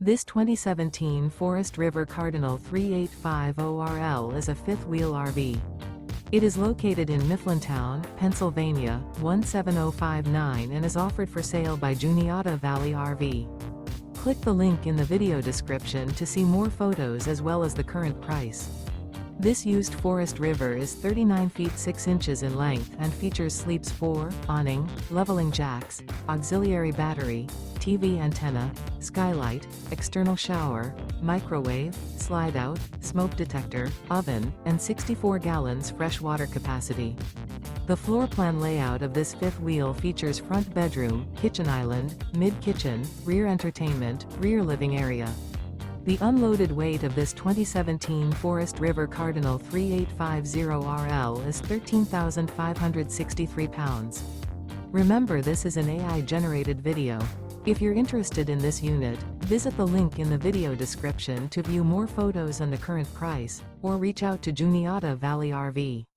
This 2017 Forest River Cardinal 3850RL is a fifth-wheel RV. It is located in Mifflintown, Pennsylvania, 17059 and is offered for sale by Juniata Valley RV. Click the link in the video description to see more photos as well as the current price. This used Forest River is 39 feet 6 inches in length and features sleeps 4, awning, leveling jacks, auxiliary battery, TV antenna, skylight, external shower, microwave, slide-out, smoke detector, oven, and 64 gallons fresh water capacity. The floor plan layout of this fifth wheel features front bedroom, kitchen island, mid-kitchen, rear entertainment, rear living area. The unloaded weight of this 2017 Forest River Cardinal 3850RL is 13,563 pounds. Remember, this is an AI-generated video. If you're interested in this unit, visit the link in the video description to view more photos and the current price, or reach out to Juniata Valley RV.